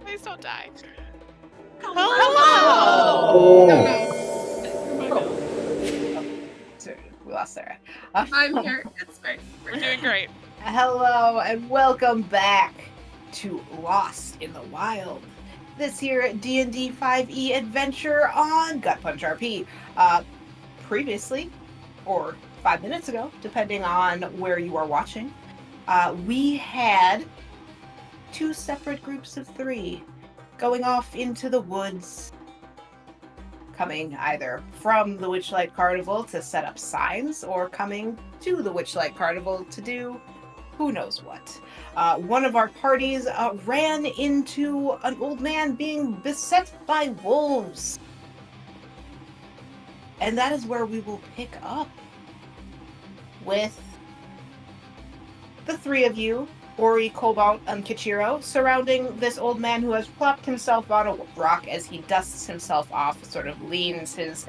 Please don't die. Hello! Sorry, we lost Sarah. I'm here. It's fine. We're doing great. Hello and welcome back to Lost in the Wild. This here D&D 5e adventure on GutPunchRP. Previously, or 5 minutes ago, depending on where you are watching, we had two separate groups of three going off into the woods, coming either from the Witchlight Carnival to set up signs, or coming to the Witchlight Carnival to do who knows what. One of our parties ran into an old man being beset by wolves. And that is where we will pick up with the three of you, Ori, Cobalt, and Kichiro, surrounding this old man who has plopped himself on a rock as he dusts himself off, sort of leans his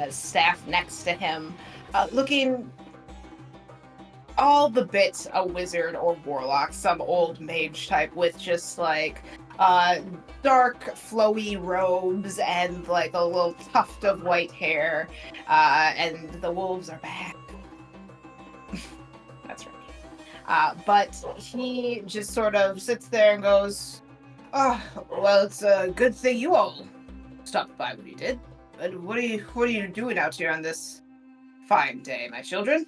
staff next to him, looking all the bits a wizard or warlock, some old mage type with just like dark flowy robes and like a little tuft of white hair, and the wolves are back. That's right. But he just sort of sits there and goes, "Oh, well, it's a good thing you all stopped by when you did. But what are you doing out here on this fine day, my children?"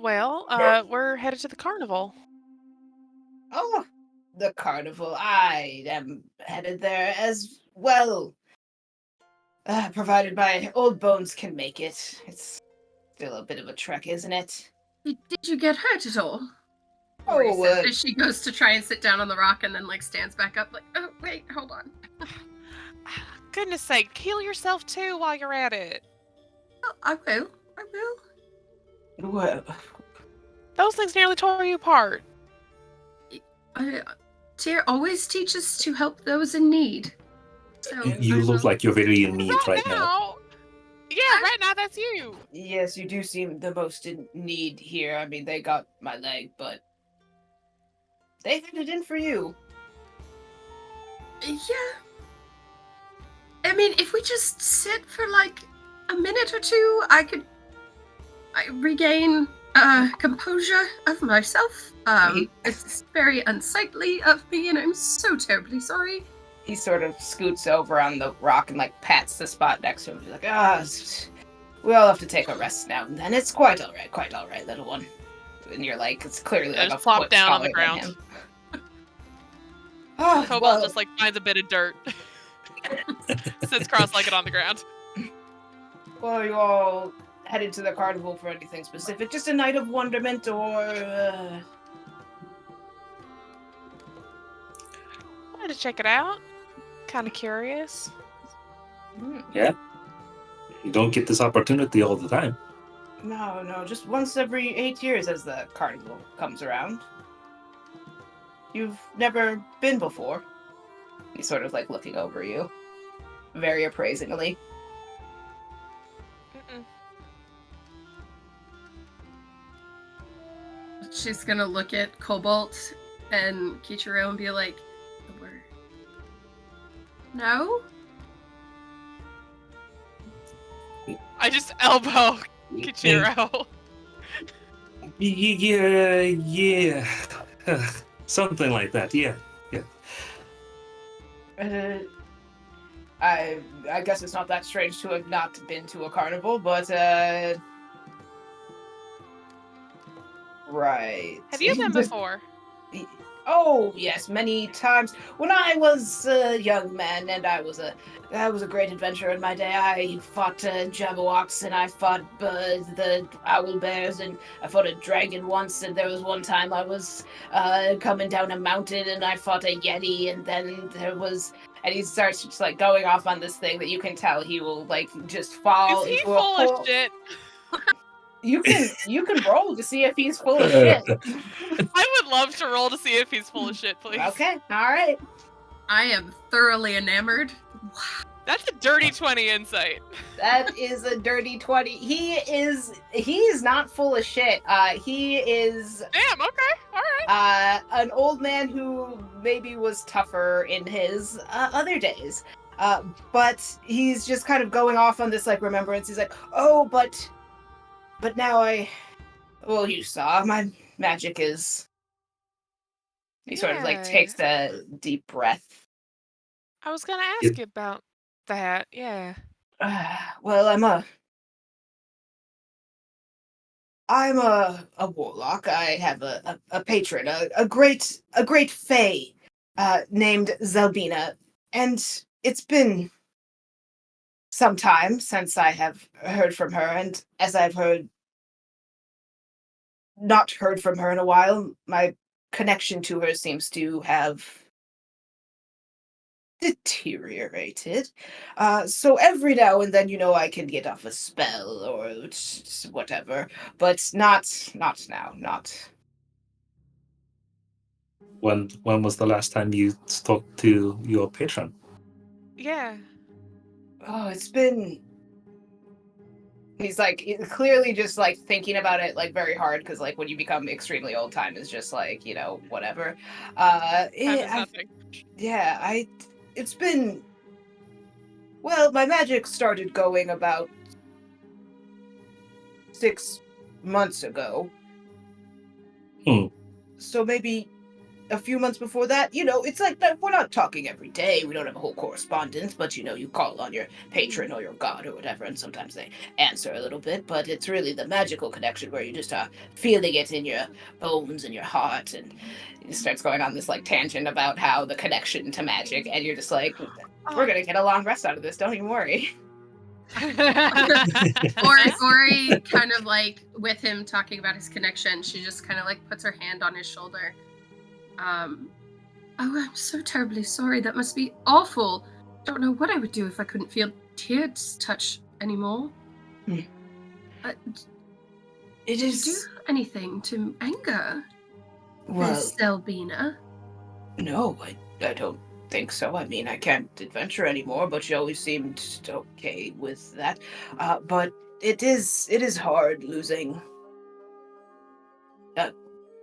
Well, we're headed to the carnival. "Oh, the carnival. I am headed there as well. Provided my old bones can make it. It's still a bit of a trek, isn't it?" Did you get hurt at all? Oh, Ori says as she goes to try and sit down on the rock and then like stands back up like, oh wait, hold on. Goodness sake, heal yourself too while you're at it. Oh, I will. Well, Those things nearly tore you apart. Tyr always teaches to help those in need. So You look like you're very in need right now. Yeah, right now that's you. yes, you do seem the most in need here. I mean, they got my leg, but they had it in for you. Yeah. I mean, if we just sit for like a minute or two, I regain composure of myself. It's very unsightly of me, and I'm so terribly sorry. He sort of scoots over on the rock and like pats the spot next to him. He's like, we all have to take a rest now and then. It's quite all right, little one. And you're like, it's clearly like Just a plop foot down on the taller than ground. him. Oh, Cobalt well, just like finds a bit of dirt. Sits cross-legged on the ground. well, you all headed to the carnival for anything specific? Just a night of wonderment, or I wanted to check it out. Kind of curious. Yeah. You don't get this opportunity all the time. No, just once every 8 years as the carnival comes around. You've never been before? He's sort of like looking over you, very appraisingly. Mm-mm. She's gonna look at Cobalt and Kichiro and be like, no? I just elbow Kichiro. Yeah. Something like that, yeah. I guess it's not that strange to have not been to a carnival, but right. Have you been before? Oh yes, many times. When I was a young man, and that was a great adventure in my day. I fought Jabberwocks, and I fought the owl bears, and I fought a dragon once. And there was one time I was coming down a mountain, and I fought a yeti. And then there was, and he starts just like going off on this thing that you can tell he will like just fall Is he into full a hole. of shit? You can roll to see if he's full of shit. I would love to roll to see if he's full of shit, please. Okay, all right. I am thoroughly enamored. That's a dirty 20 insight. That is a dirty 20. He is not full of shit. He is Damn, okay, alright. An old man who maybe was tougher in his other days. But he's just kind of going off on this like remembrance. He's like, oh, but now well, you saw my magic is. He sort of like Yeah. takes a deep breath. I was gonna It- ask you about that. Yeah. Well, I'm a warlock. I have a patron, a great fae, named Zelbina, and it's been some time since I have heard from her, and as I've not heard from her in a while, my connection to her seems to have deteriorated. So every now and then, I can get off a spell or whatever, but not now, not. When was the last time you talked to your patron? Yeah. Oh, it's been. He's like clearly just like thinking about it like very hard because like when you become extremely old, time is just like whatever. Time is nothing. It's been. Well, my magic started going about 6 months ago. So maybe a few months before that, it's like we're not talking every day. We don't have a whole correspondence, but you call on your patron or your god or whatever, and sometimes they answer a little bit. But it's really the magical connection where you just are feeling it in your bones and your heart, and he starts going on this like tangent about how the connection to magic, and you're just like, we're gonna get a long rest out of this. Don't even worry. Ori kind of like with him talking about his connection, she just kind of like puts her hand on his shoulder. Oh, I'm so terribly sorry. That must be awful. Don't know what I would do if I couldn't feel Teard's touch anymore. It Did you do is anything to anger well. Miss Zelbina? No, I don't think so. I mean, I can't adventure anymore, but she always seemed okay with that. But it is hard losing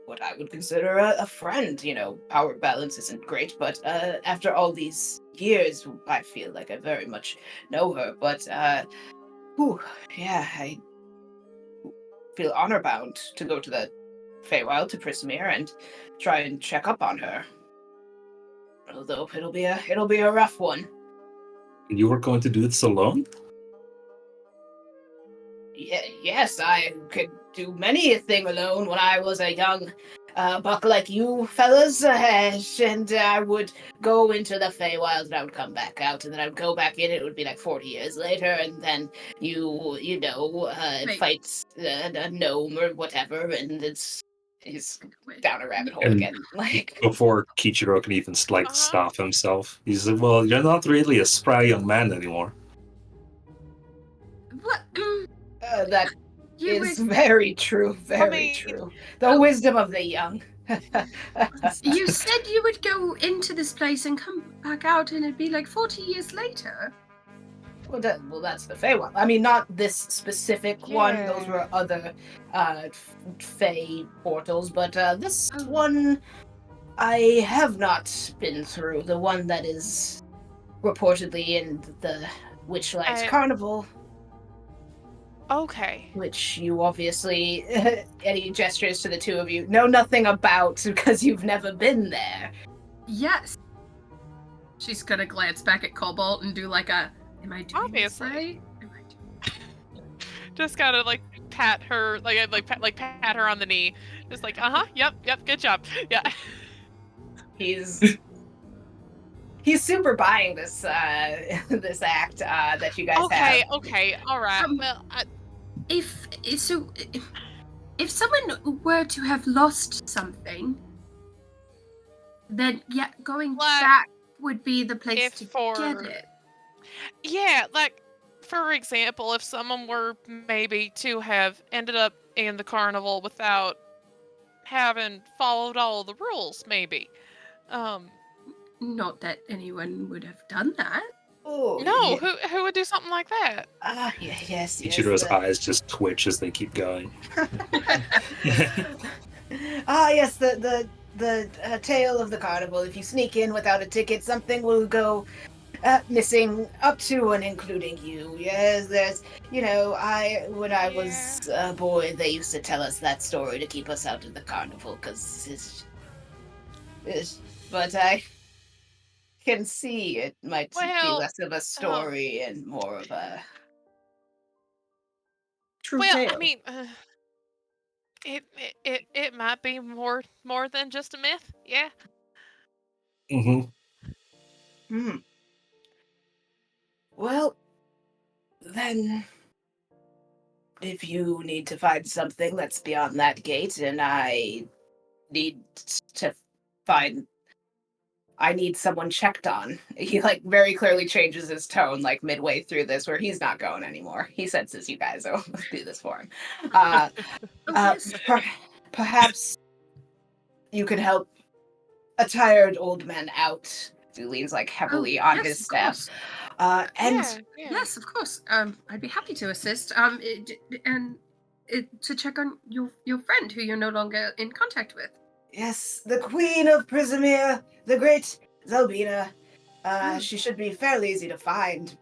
what I would consider a friend. Power balance isn't great, but after all these years, I feel like I very much know her. But I feel honor bound to go to the Feywild to Prismere and try and check up on her. Although it'll be a rough one. You were going to do this alone? Yes, I could do many a thing alone when I was a young buck like you fellas, and I would go into the Feywild and I would come back out, and then I would go back in. It would be like 40 years later, and then fight a gnome or whatever, and he's down a rabbit hole And again. Like Before Kichiro can even stop himself, he said, "Well, you're not really a spry young man anymore." What? that You is were- very true. Very true. The wisdom of the young. You said you would go into this place and come back out, and it'd be like 40 years later. Well, that's the Fey one. I mean, not this specific one. Those were other Fey portals, but this one I have not been through. The one that is reportedly in the Witchlight Carnival. Okay. Which you obviously, any gestures to the two of you, know nothing about because you've never been there. Yes. She's gonna glance back at Cobalt and do like a, am I doing Obviously. this right? Am I doing... Just gotta like pat her, pat her on the knee. Just like, yep, good job. Yeah. He's super buying this this act that you guys have. Okay, all right. Well, If someone were to have lost something, then going back would be the place to get it. Yeah, like for example, if someone were maybe to have ended up in the carnival without having followed all the rules, maybe. Not that anyone would have done that. Oh, No, yeah. who would do something like that? Yes. Ichiro's eyes just twitch as they keep going. Yes, the tale of the carnival. If you sneak in without a ticket, something will go missing, up to and including you. Yes, there's, when I was a boy, they used to tell us that story to keep us out of the carnival, because but I can see it might be Well, less of a story and more of a true well, tale. I mean, it might be more than just a myth. Yeah. Hmm. Well, then, if you need to find something that's beyond that gate, and I need to find I need someone checked on. He like very clearly changes his tone like midway through this where he's not going anymore. He senses you guys will do this for him. Uh, Yes. Perhaps you could help a tired old man out. He leans like heavily on yes, his of staff. course. And Yes, of course. I'd be happy to assist. To check on your friend who you're no longer in contact with. yes, the Queen of Prismir, the great Zelbina. She should be fairly easy to find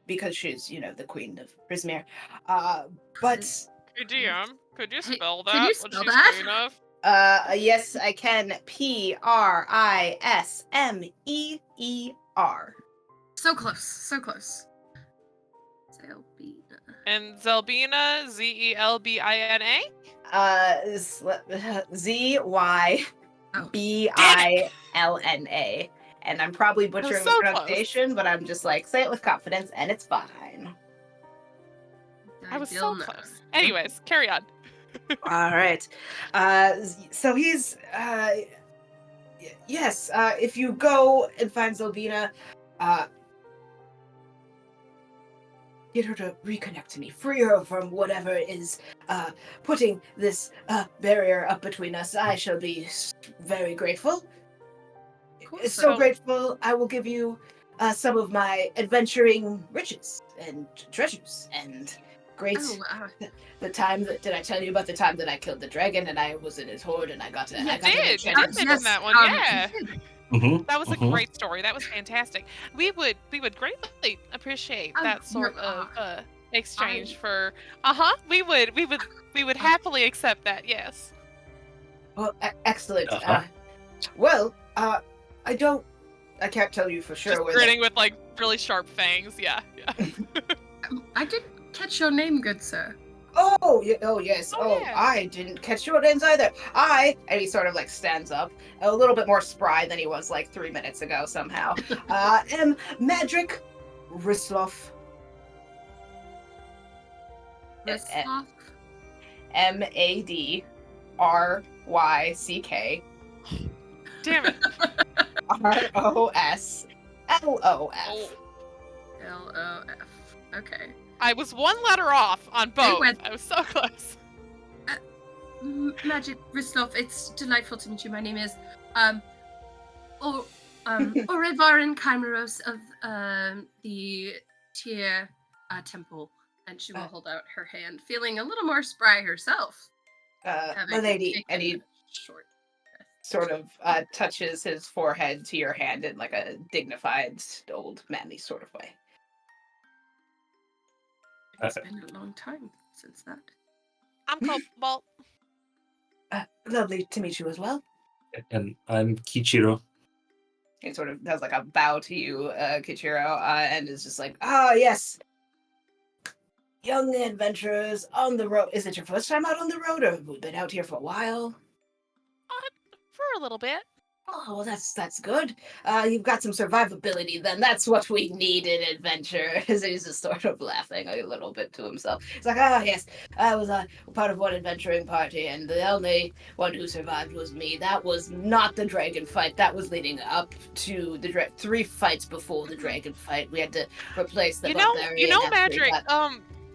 because she's, the Queen of Prismir. But Hey, DM, could you Hey, spell can that? you What spell she's that? queen of? yes, I can. Prismeer. So close, so close. Zelbina. And Zelbina, Zelbina. Zybillna. And I'm probably butchering the so pronunciation, but I'm just like, say it with confidence, and it's fine. I was so close. Anyways, carry on. All right. So he's, yes, if you go and find Zelbina, get her to reconnect to me, free her from whatever is putting this barrier up between us. I shall be very grateful. So grateful, I will give you some of my adventuring riches and treasures and great. The time that did I tell you about the time that I killed the dragon and I was in his horde and I got to You I got did. to You did mention that one. Yeah. That was a great story. That was fantastic. We would greatly appreciate that sort of exchange for. We would happily accept that. Yes. Well, excellent. Well, I can't tell you for sure. Just grinning with like really sharp fangs. Yeah. I didn't catch your name, good sir. Oh, yes. Yeah. I didn't catch your names either. And he sort of like stands up, a little bit more spry than he was like 3 minutes ago somehow. Am Madrick Risloff. Risloff? Madryck. Damn it. ROSLOF. LOF. Okay. I was one letter off on both. I was so close. Magic Risloff, it's delightful to meet you. My name is Orevarin Chimeros of the Tier Temple, and she will hold out her hand, feeling a little more spry herself. My lady, and he short sort of touches his forehead to your hand in like a dignified, old manly sort of way. It's been a long time since that. I'm Cobalt. Lovely to meet you as well. And I'm Kichiro. He sort of does like a bow to you, Kichiro, and is just like, yes. Young adventurers on the road. Is it your first time out on the road, or have we been out here for a while? For a little bit. Oh, well, that's good. You've got some survivability then. That's what we need in adventure. He's just sort of laughing a little bit to himself. He's like, yes, I was part of one adventuring party, and the only one who survived was me. That was not the dragon fight. That was leading up to the 3 fights before the dragon fight. We had to replace the barbarian. Madrick,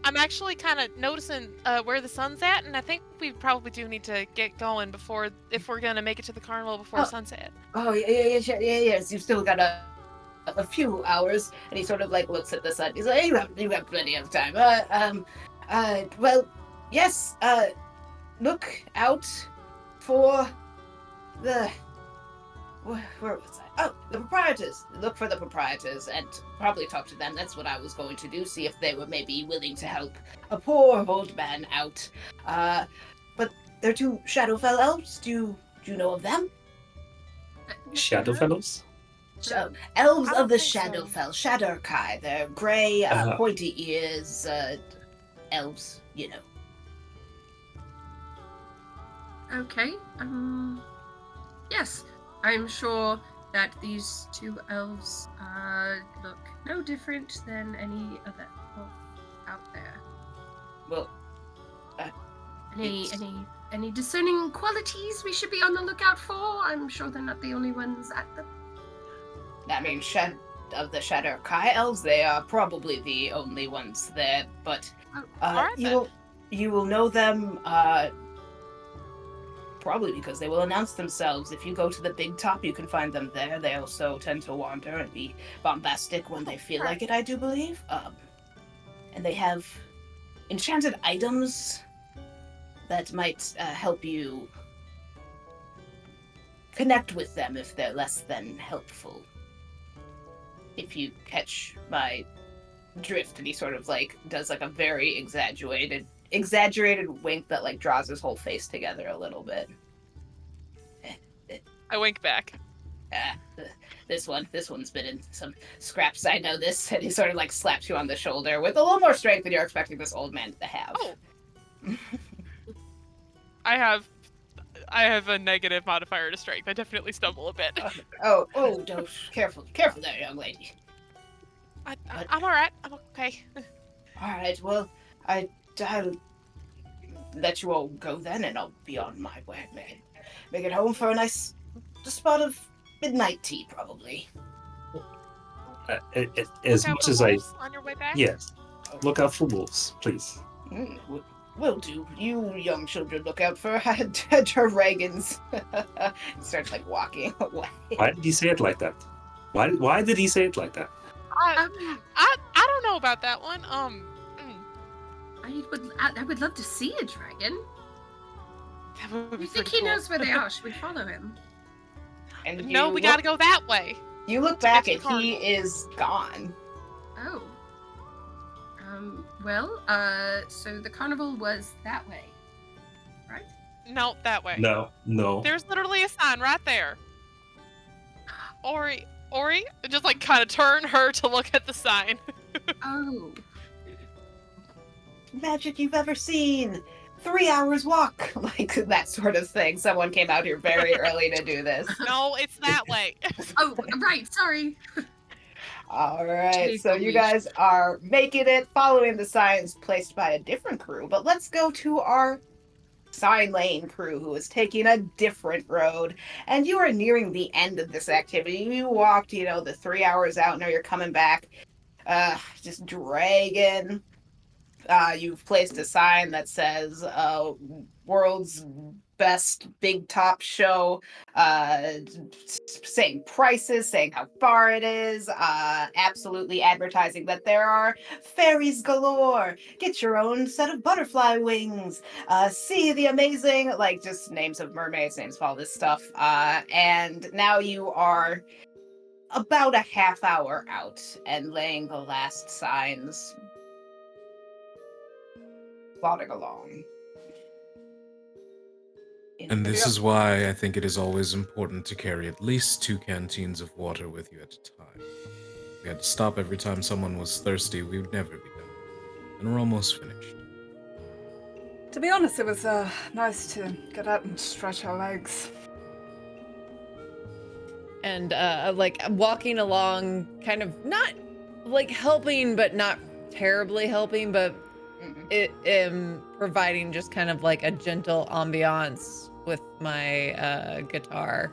I'm actually kind of noticing where the sun's at, and I think we probably do need to get going if we're gonna make it to the carnival before sunset. Oh, yes. You've still got a few hours, and he sort of like looks at the sun. He's like, you have plenty of time. Well, yes. Look out for the... Where was I? Oh, the proprietors. Look for the proprietors and probably talk to them. That's what I was going to do, see if they were maybe willing to help a poor old man out. But they're two Shadowfell elves. Do you know of them? Shadowfellows? Elves I of don't the think so. Shadowfell. Shadowkai. They're gray, pointy ears, elves, you know. Okay. Yes, I'm sure that these two elves look no different than any other elf out there. Well, Any discerning qualities we should be on the lookout for? I'm sure they're not the only ones at the... I mean, of the Shadowkai elves, they are probably the only ones there, but Alright then. you will know them probably because they will announce themselves. If you go to the big top, you can find them there. They also tend to wander and be bombastic when they feel like it, I do believe. And they have enchanted items that might help you connect with them if they're less than helpful. If you catch my drift. And he sort of like does like a very exaggerated wink that like draws his whole face together a little bit. I wink back. This one's been in some scraps. I know this. And he sort of like slaps you on the shoulder with a little more strength than you're expecting this old man to have. Oh. I have a negative modifier to strength. I definitely stumble a bit. Don't careful there, young lady. I'm alright. I'm okay. Alright, well, I'll let you all go then, and I'll be on my way. Make it home for a nice spot of midnight tea, probably. As much as I... On your way back? Yes. Look out for wolves, please. Will do. You young children look out for dragons. He starts like walking away. Why did he say it like that? Why did he say it like that? I don't know about that one. I would love to see a dragon. That would be You think pretty he cool. knows where they are? Should we follow him? And No, we gotta go that way. You look to back get and to the he carnival. is gone. Oh. So the carnival was that way, right? No, that way. No. There's literally a sign right there. Ori, just like kind of turn her to look at the sign. Oh. Magic you've ever seen. 3 hours walk. Like that sort of thing. Someone came out here very early to do this. No, it's that way. Oh, right. Sorry. All right, Jeez, so you Louise. guys are making it, following the signs placed by a different crew. But let's go to our sign lane crew, who is taking a different road. And you are nearing the end of this activity. You walked, the 3 hours out. Now you're coming back, just dragging. You've placed a sign that says world's best big top show, saying prices, saying how far it is, absolutely advertising that there are fairies galore, get your own set of butterfly wings, see the amazing, like just names of mermaids, names of all this stuff, and now you are about a half hour out and laying the last signs, plodding along. And this is why I think it is always important to carry at least 2 canteens of water with you at a time. If we had to stop every time someone was thirsty, we would never be done. And we're almost finished. To be honest, it was nice to get out and stretch our legs. And like walking along, kind of not like helping, but not terribly helping, but it providing just kind of like a gentle ambiance with my guitar.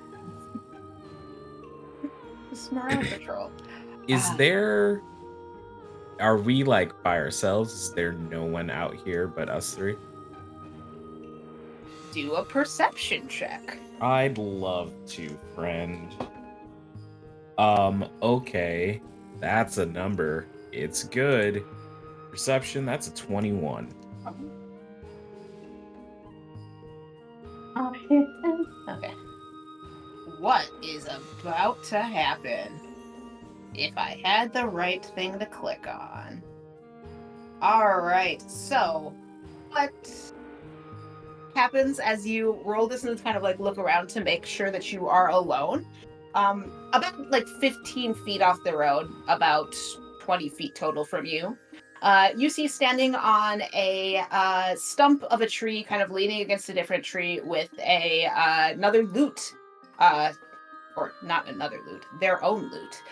This morale patrol. Are we like by ourselves? Is there no one out here but us 3? Do a perception check. I'd love to, friend. Okay. That's a number. It's good. Perception, that's a 21. what is about to happen. If I had the right thing to click on. Alright, so what happens as you roll this and kind of like look around to make sure that you are alone? About like 15 feet off the road, about 20 feet total from you, you see standing on a stump of a tree, kind of leaning against a different tree with another lute, or not another lute, their own lute.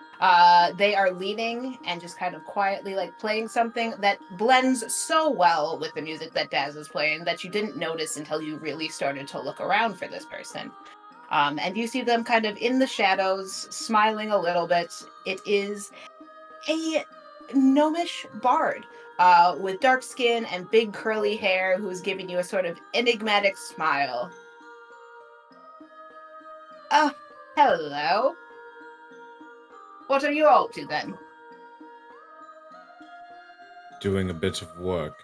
They are leaning and just kind of quietly like playing something that blends so well with the music that Daz is playing that you didn't notice until you really started to look around for this person. And you see them kind of in the shadows, smiling a little bit. It is a gnomish bard with dark skin and big curly hair who's giving you a sort of enigmatic smile. Hello. What are you all up to then? Doing a bit of work.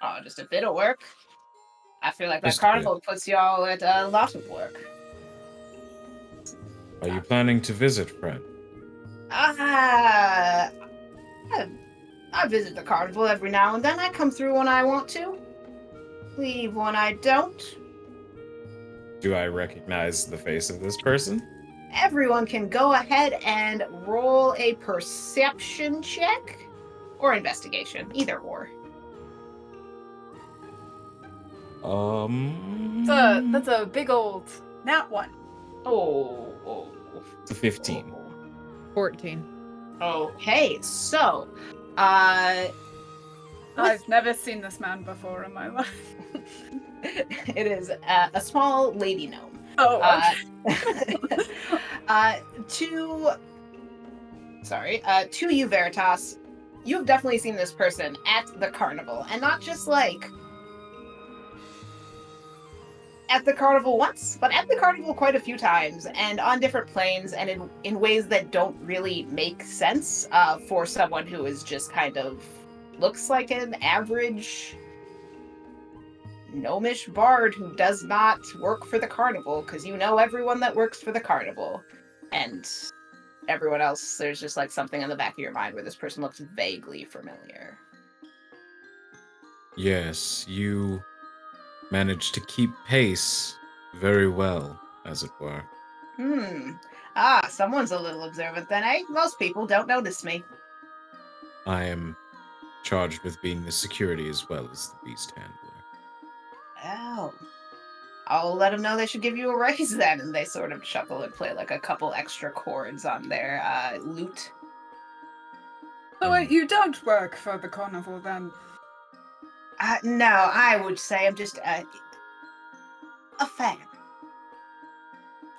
Oh, just a bit of work? I feel like that Just a bit. carnival puts y'all at a lot of work. Are you planning to visit, friend? I visit the carnival every now and then. I come through when I want to. Leave when I don't. Do I recognize the face of this person? Everyone can go ahead and roll a perception check or investigation, either or. That's a big old nat 1. Oh. It's a 15. 14. Okay, so, I've never seen this man before in my life. it is a small lady gnome. Oh, To you, Veritas, you've definitely seen this person at the carnival, and not just like at the carnival once, but at the carnival quite a few times, and on different planes, and in ways that don't really make sense for someone who is just kind of looks like an average gnomish bard who does not work for the carnival, because you know everyone that works for the carnival, and everyone else, there's just like something in the back of your mind where this person looks vaguely familiar. Yes, you managed to keep pace very well, as it were. Someone's a little observant then, eh? Most people don't notice me. I am charged with being the security as well as the beast handler. Oh. I'll let them know they should give you a raise then, and they sort of chuckle and play like a couple extra chords on their lute. So wait, you don't work for the carnival then? No, I would say I'm just a fan.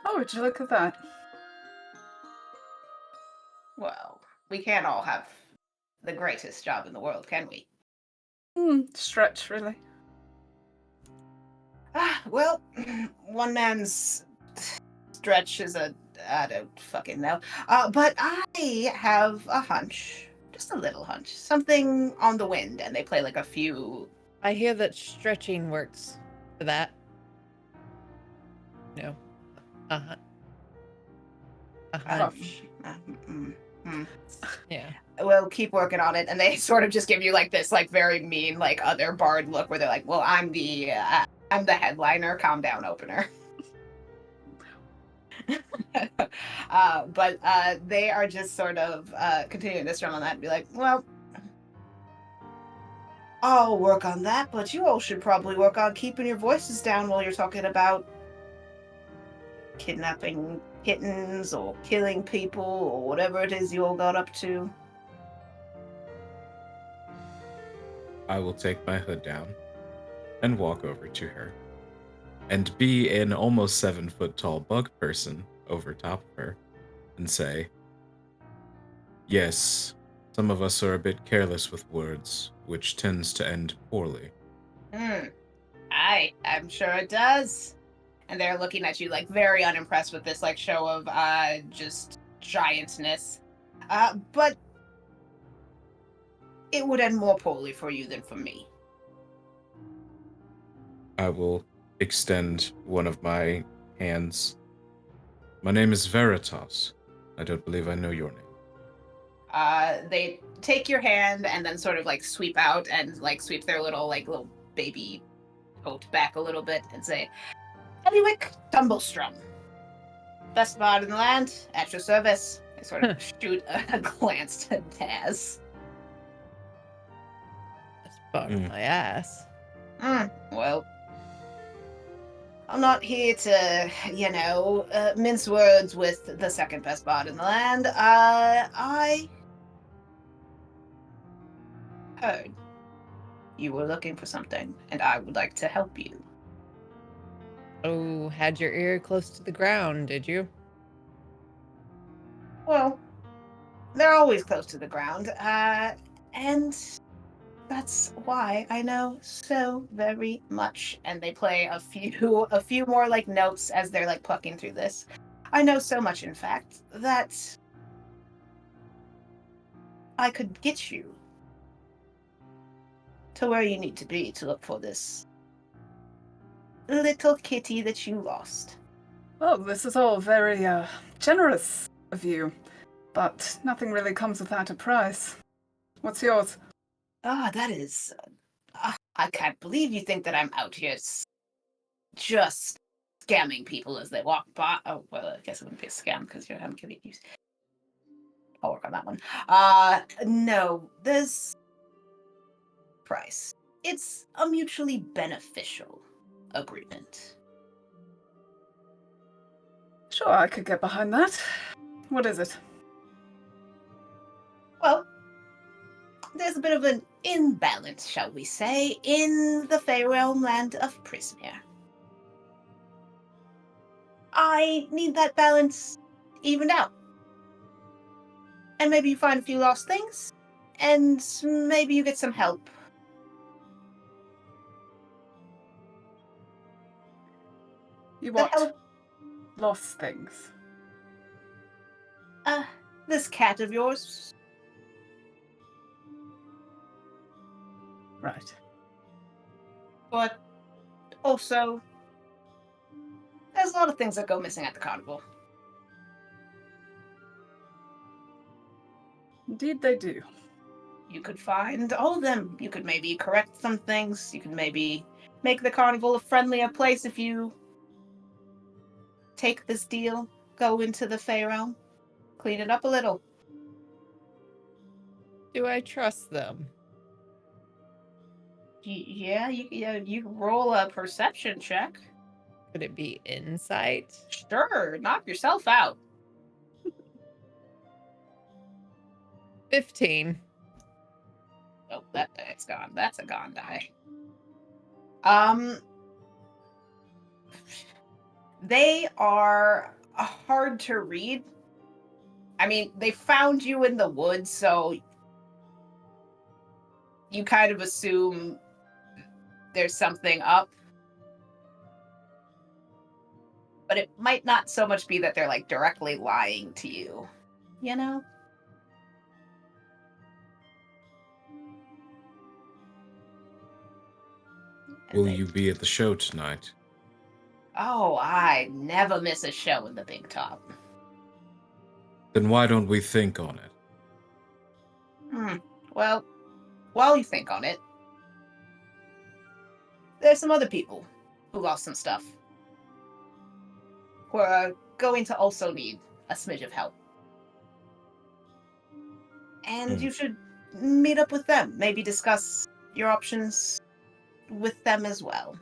Oh, would you look at that? Well, we can't all have the greatest job in the world, can we? Stretch, really. Well, one man's stretch is I don't fucking know. But I have a hunch. Just a little hunch. Something on the wind, and they play like a few... I hear that stretching works for that. No. A hunch. Yeah. We'll keep working on it, and they sort of just give you like this like very mean like other bard look where they're like, well, I'm the headliner, calm down, opener. But they are just sort of continuing this run on that and be like, well, I'll work on that, but you all should probably work on keeping your voices down while you're talking about kidnapping kittens or killing people or whatever it is you all got up to. I will take my hood down and walk over to her and be an almost 7-foot tall bug person over top of her and say, yes, some of us are a bit careless with words, which tends to end poorly. I'm sure it does. And they're looking at you like very unimpressed with this like show of just giantness. But it would end more poorly for you than for me. I will extend one of my hands My name is Veritas. I don't believe I know your name. They take your hand and then sort of like sweep out and like sweep their little baby coat back a little bit and say, Eliwick Tumblestrum. Best bard in the land, at your service. They sort of shoot a glance to Taz. That's bugging my ass. Well, I'm not here to, mince words with the second best bard in the land. I heard you were looking for something, and I would like to help you. Oh, had your ear close to the ground, did you? Well, they're always close to the ground, and that's why I know so very much. And they play a few more like notes as they're like plucking through this. I know so much, in fact, that I could get you to where you need to be to look for this little kitty that you lost. Well, this is all very generous of you, but nothing really comes without a price. What's yours? That is... I can't believe you think that I'm out here just scamming people as they walk by. Oh, well, I guess it wouldn't be a scam because you haven't given you... I'll work on that one. No, there's... price. It's a mutually beneficial agreement. Sure, I could get behind that. What is it? Well, there's a bit of an imbalance, shall we say, in the Fey Realm land of Prismere. I need that balance evened out. And maybe you find a few lost things, and maybe you get some help. You what? Lost things. This cat of yours. Right. But also, there's a lot of things that go missing at the carnival. Indeed they do. You could find all of them. You could maybe correct some things. You could maybe make the carnival a friendlier place if you take this deal, go into the Fey Realm, clean it up a little. Do I trust them? Yeah, you roll a perception check. Could it be insight? Sure, knock yourself out. 15. Oh, that die's gone. That's a gone die. They are hard to read. I mean, they found you in the woods, so you kind of assume there's something up. But it might not so much be that they're like directly lying to you, you know? Will you be at the show tonight? Oh, I never miss a show in the Big Top. Then why don't we think on it? Well, while you think on it, there's some other people who lost some stuff who are going to also need a smidge of help. And you should meet up with them, maybe discuss your options with them as well.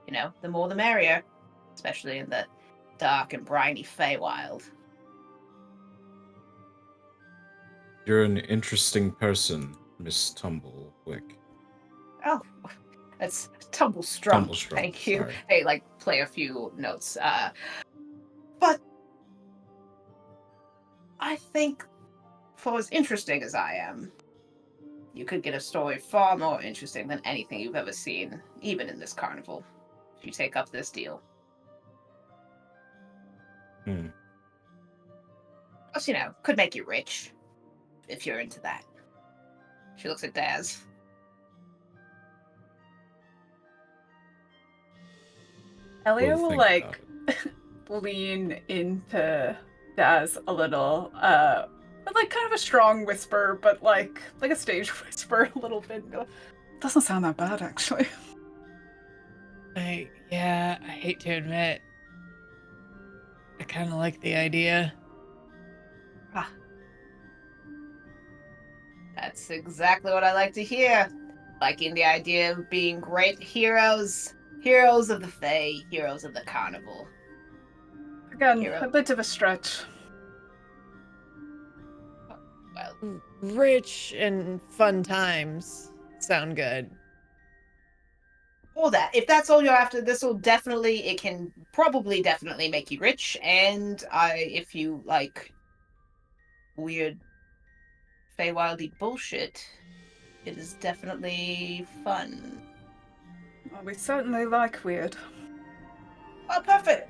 You know, the more the merrier, especially in the dark and briny Feywild. You're an interesting person, Miss Tumblewick. Oh, that's Tumblestrum. Tumblestrum, Thank you. sorry. They like play a few notes. But I think for as interesting as I am, you could get a story far more interesting than anything you've ever seen, even in this carnival, if you take up this deal. Plus, you know, could make you rich, if you're into that. She looks at Daz. Elio We'll will think like about it. lean into Daz a little, with like kind of a strong whisper, but like a stage whisper a little bit. Doesn't sound that bad, actually. I hate to admit, I kind of like the idea. Ah. That's exactly what I like to hear. Liking the idea of being great heroes. Heroes of the Fae, heroes of the Carnival. Again, a bit of a stretch. Well, Rich and fun times sound good. all that. If that's all you're after, it can probably definitely make you rich. And if you like weird Feywildy bullshit, it is definitely fun. Well, we certainly like weird. Oh, perfect.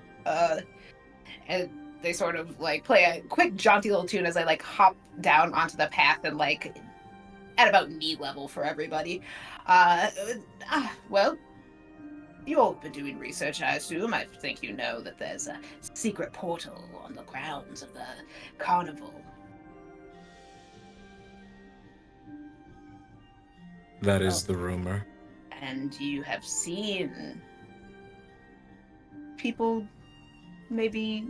And they sort of like play a quick jaunty little tune as I like hop down onto the path and like at about knee level for everybody. Well, you've all been doing research, I assume. I think you know that there's a secret portal on the grounds of the carnival. That is the rumor. And you have seen people maybe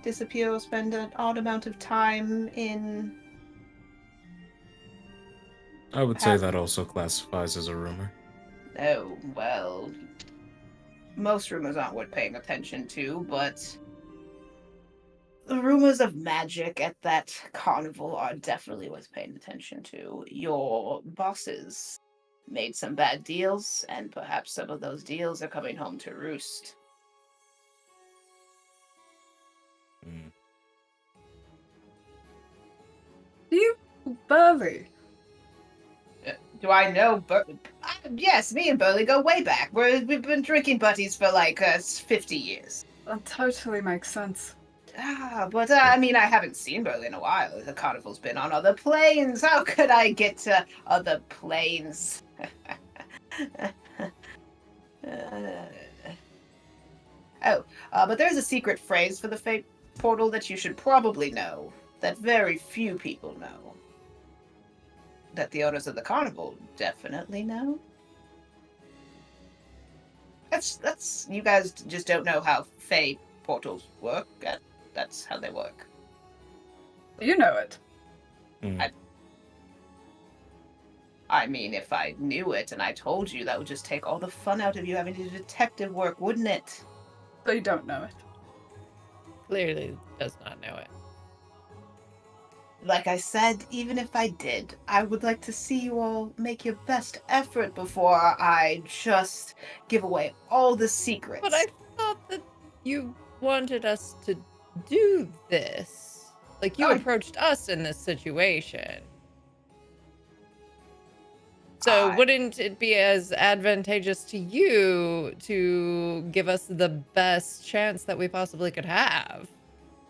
disappear or spend an odd amount of time in... I would say that also classifies as a rumor. Oh, well, most rumors aren't worth paying attention to, but the rumors of magic at that carnival are definitely worth paying attention to. Your bosses made some bad deals, and perhaps some of those deals are coming home to roost. You, Burley? Do I know yes, me and Burley go way back. We've been drinking buddies for like 50 years. That totally makes sense. But I mean, I haven't seen Burley in a while. The carnival's been on other planes. How could I get to other planes? But there's a secret phrase for the Fate Portal that you should probably know, that very few people know. That the owners of the carnival definitely know. That's you guys just don't know how Fate portals work. That's how they work. You know it. I mean, if I knew it and I told you, that would just take all the fun out of you having to do detective work, wouldn't it? So you don't know it. Clearly does not know it. Like I said, even if I did, I would like to see you all make your best effort before I just give away all the secrets. But I thought that you wanted us to do this. Like, you approached us in this situation. So wouldn't it be as advantageous to you to give us the best chance that we possibly could have?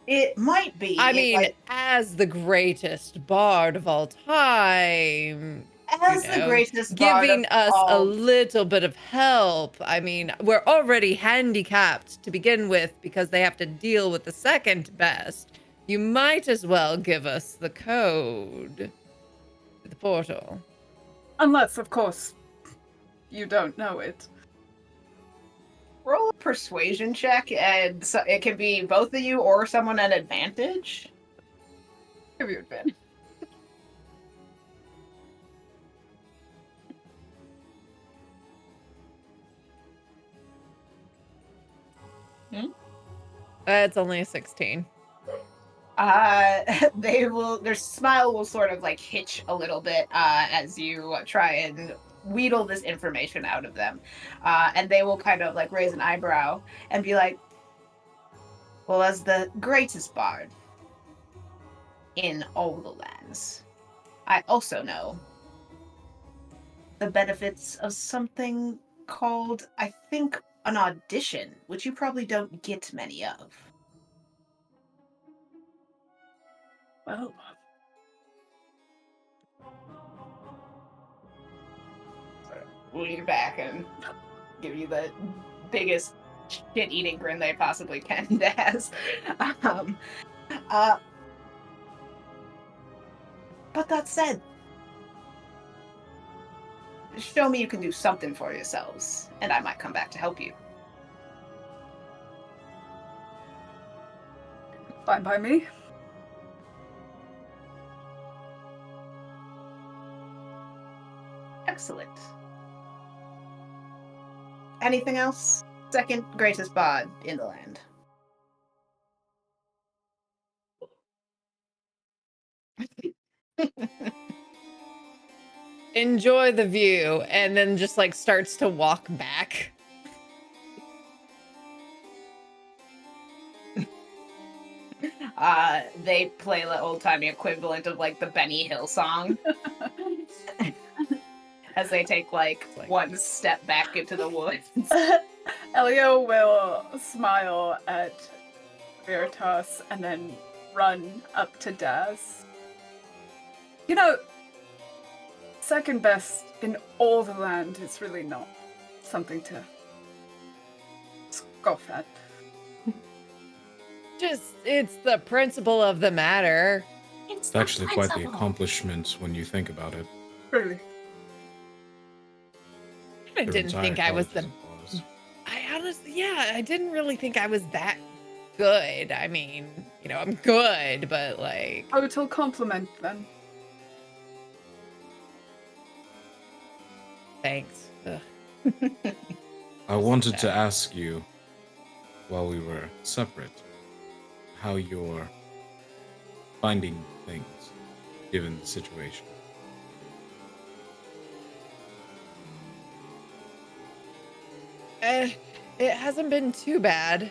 It might be. I mean, as the greatest bard of all time, the greatest bard giving of us all... a little bit of help. I mean, we're already handicapped to begin with because they have to deal with the second best. You might as well give us the code to the portal. Unless, of course, you don't know it. Roll a persuasion check, and so it can be both of you or someone at advantage. Give you advantage. It's only a 16. Their smile will sort of like hitch a little bit as you try and wheedle this information out of them. And they will kind of like raise an eyebrow and be like, well, as the greatest bard in all the lands, I also know the benefits of something called, I think, an audition, which you probably don't get many of. Well, lean back and give you the biggest shit-eating grin they possibly can, Daz. But that said, show me you can do something for yourselves, and I might come back to help you. Fine by me. Excellent. Anything else? Second greatest bard in the land. Enjoy the view, and then just like starts to walk back. They play the old-timey equivalent of like the Benny Hill song. As they take like one step back into the woods. Elio will smile at Veritas and then run up to Daz. You know, second best in all the land is really not something to scoff at. Just, it's the principle of the matter. It's actually quite the accomplishment when you think about it. Really? I didn't think I was the... I honestly, yeah, I didn't really think I was that good. I mean, you know, I'm good, but like... Total compliment, then. Thanks. I wanted to ask you, while we were separate, how you're finding things, given the situation. It hasn't been too bad.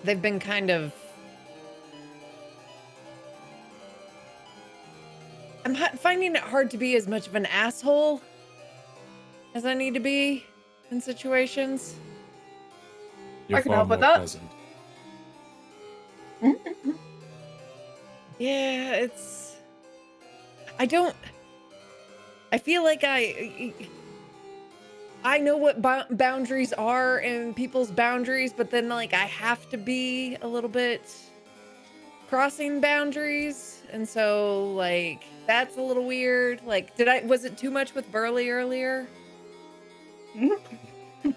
They've been kind of... I'm finding it hard to be as much of an asshole as I need to be in situations. You're can far help more with that. pleasant. Yeah, it's... I feel like I know what boundaries are and people's boundaries, but then like I have to be a little bit crossing boundaries, and so like that's a little weird. Like, was it too much with Burley earlier?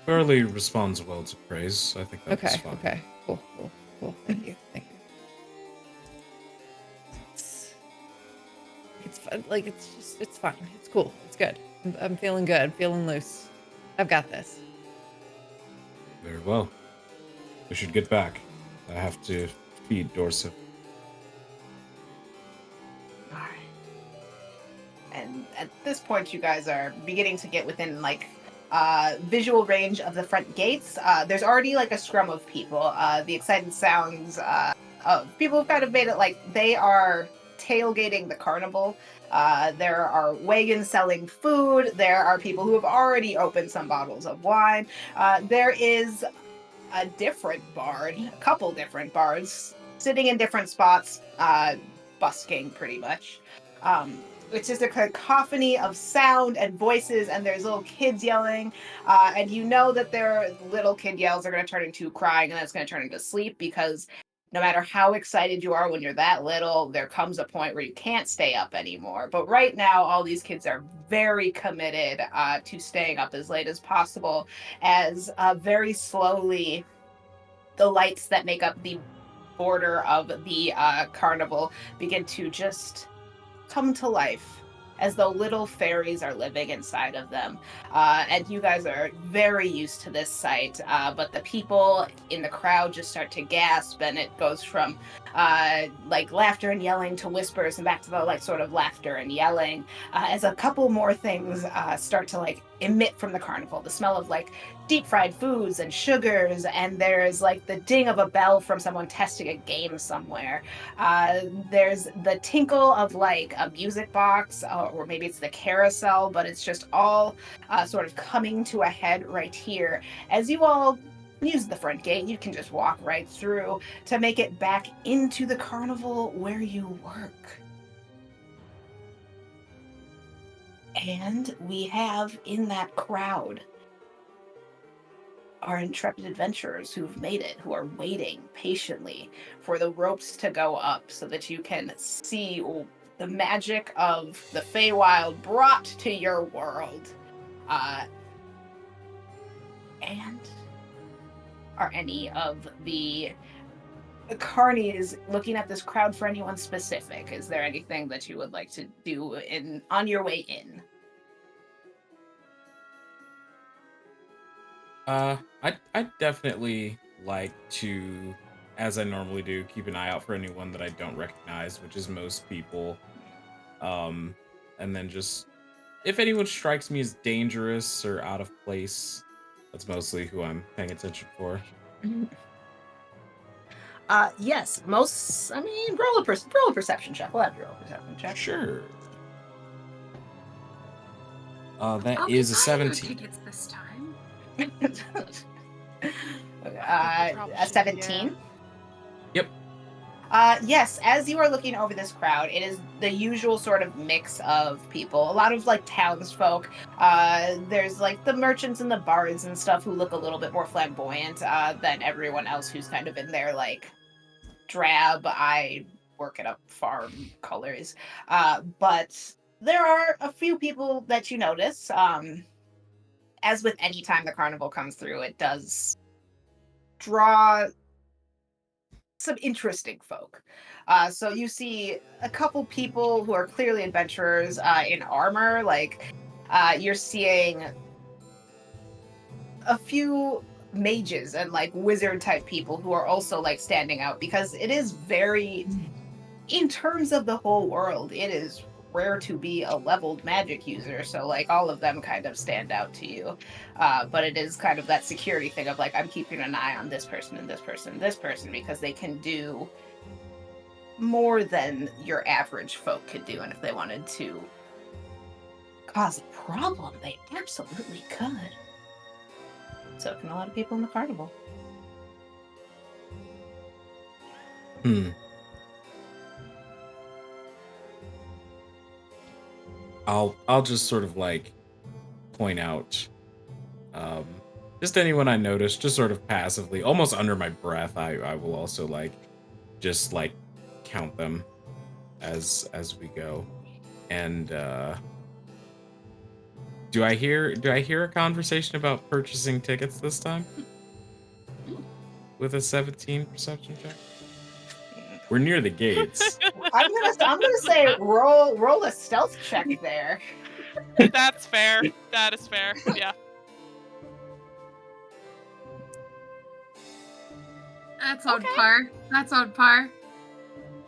Burley responds well to praise. I think that's fine. Okay, cool. Thank you. It's fun. Like, it's fine. It's cool. It's good. I'm feeling good. Feeling loose. I've got this. Very well. We should get back. I have to feed Dorsa. Alright. And at this point, you guys are beginning to get within, like, visual range of the front gates. There's already, like, a scrum of people. The excited sounds of people who've kind of made it like they are tailgating the carnival. There are wagons selling food. There are people who have already opened some bottles of wine. There is a couple different bards, sitting in different spots, busking pretty much. It's just a cacophony of sound and voices, and there's little kids yelling. And you know that their little kid yells are going to turn into crying, and that's going to turn into sleep, because no matter how excited you are when you're that little, there comes a point where you can't stay up anymore. But right now, all these kids are very committed to staying up as late as possible, as very slowly the lights that make up the border of the carnival begin to just come to life, as though little fairies are living inside of them. And you guys are very used to this sight, but the people in the crowd just start to gasp, and it goes from like laughter and yelling to whispers and back to the like sort of laughter and yelling, as a couple more things start to like emit from the carnival. The smell of like deep fried foods and sugars, and there's like the ding of a bell from someone testing a game somewhere. There's the tinkle of like a music box, or maybe it's the carousel, but it's just all sort of coming to a head right here. As you all use the front gate, you can just walk right through to make it back into the carnival where you work. And we have in that crowd our intrepid adventurers who've made it, who are waiting patiently for the ropes to go up so that you can see the magic of the Feywild brought to your world. And are any of the carnies looking at this crowd for anyone specific? Is there anything that you would like to do on your way in? I'd definitely like to, as I normally do, keep an eye out for anyone that I don't recognize, which is most people. And then just, if anyone strikes me as dangerous or out of place, that's mostly who I'm paying attention for. Yes, roll a perception check. We'll have you roll a perception check. Sure. That is a 17. Tickets this time. A 17? Yep. Yes, as you are looking over this crowd, it is the usual sort of mix of people. A lot of like townsfolk. There's like the merchants and the bards and stuff who look a little bit more flamboyant than everyone else who's kind of in their like drab, I work at a farm colors. But there are a few people that you notice. As with any time the carnival comes through, it does draw some interesting folk. So you see a couple people who are clearly adventurers in armor. Like you're seeing a few mages and like wizard type people who are also like standing out, because it is very, in terms of the whole world, it is rare to be a leveled magic user, so like all of them kind of stand out to you, but it is kind of that security thing of like, I'm keeping an eye on this person and this person and this person, because they can do more than your average folk could do, and if they wanted to cause a problem, they absolutely could. So can a lot of people in the carnival. I'll just sort of like point out just anyone I notice, just sort of passively, almost under my breath. I will also like just like count them as we go. And do I hear a conversation about purchasing tickets this time? With a 17 perception check? We're near the gates. I'm gonna say roll a stealth check there. That's fair. That is fair. Yeah. That's on par. That's on par.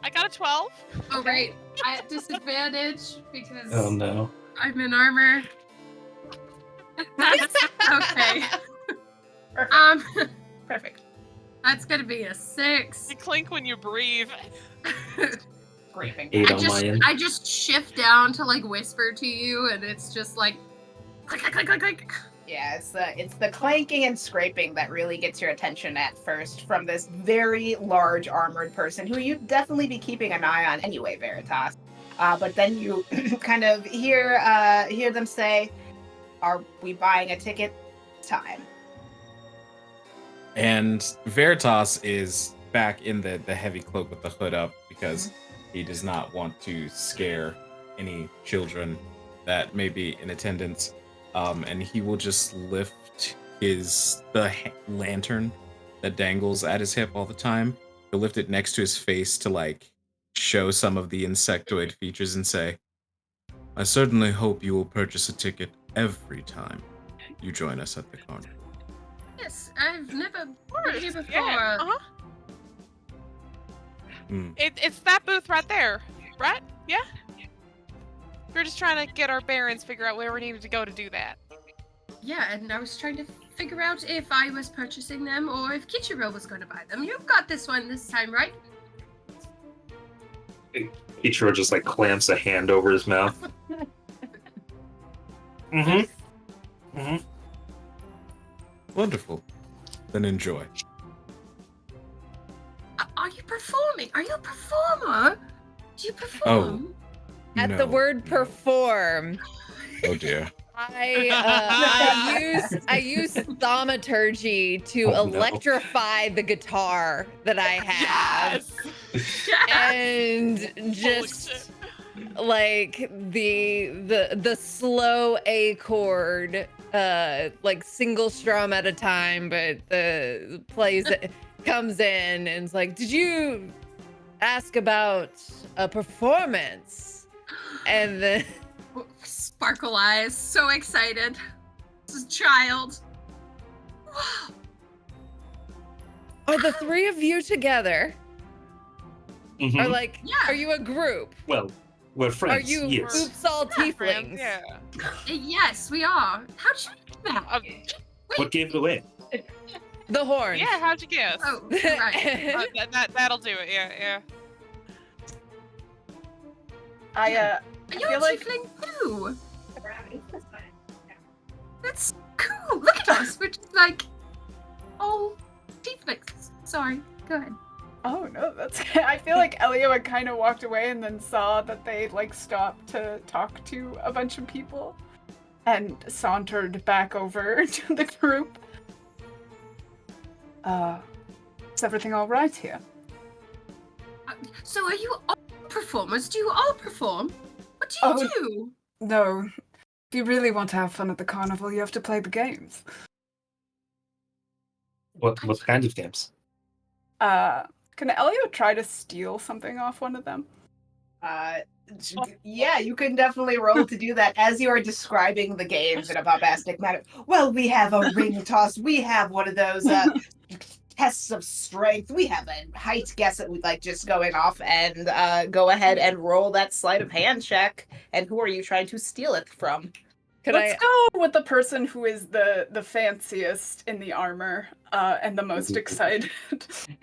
I got a 12. Oh, right. I at disadvantage because Oh no. I'm in armor. That's okay. Perfect. Perfect. That's gonna be a 6. You clink when you breathe. Scraping. 8 on my end. I just shift down to like whisper to you, and it's just like click, click, click, click, click. Yeah, it's the clanking and scraping that really gets your attention at first from this very large armored person who you'd definitely be keeping an eye on anyway, Veritas. But then you kind of hear them say, "Are we buying a ticket? Time." And Veritas is back in the heavy cloak with the hood up because he does not want to scare any children that may be in attendance. And he will just lift the lantern that dangles at his hip all the time. He'll lift it next to his face to like show some of the insectoid features and say, "I certainly hope you will purchase a ticket every time you join us at the carnival." Yes, I've never been here before. Yeah. It's that booth right there, right? Yeah. We're just trying to get our bearings, figure out where we needed to go to do that. Yeah, and I was trying to figure out if I was purchasing them or if Kichiro was going to buy them. You've got this one this time, right? Ichiro just like clamps a hand over his mouth. Wonderful. Then enjoy. Are you performing? Are you a performer? Do you perform? At No, the word perform. Oh dear. I use thaumaturgy to Oh, no. electrify the guitar that I have. And just like the slow A chord, like single strum at a time, but the plays comes in and it's like, did you ask about a performance? And then Sparkle eyes, so excited. This is a child. Wow. are the three of you together? Mhm. Or like, Yeah. are you a group? Well, we're friends. Are you yes. oops all tieflings? Yeah. Yes, we are. How'd you do that? What gave it away? The horn. Yeah, how'd you guess? Oh, right. That'll do it. Yeah. I Are you feel a like- tiefling too? That's cool. Look at us. We're just like all tieflings. Sorry. Go ahead. Oh no, that's. I feel like Elio had kind of walked away and then saw that they like stopped to talk to a bunch of people, and sauntered back over to the group. Is everything all right here? So are you all performers? Do you all perform? What do you do? No. If you really want to have fun at the carnival, you have to play the games. What kind of games? Can Elio try to steal something off one of them? Yeah, you can definitely roll to do that as you are describing the games in a bombastic manner. Well, we have a ring toss. We have one of those tests of strength. We have a height guess that we'd like just going off and go ahead and roll that sleight of hand check. And who are you trying to steal it from? Let's go with the person who is the fanciest in the armor and the most excited.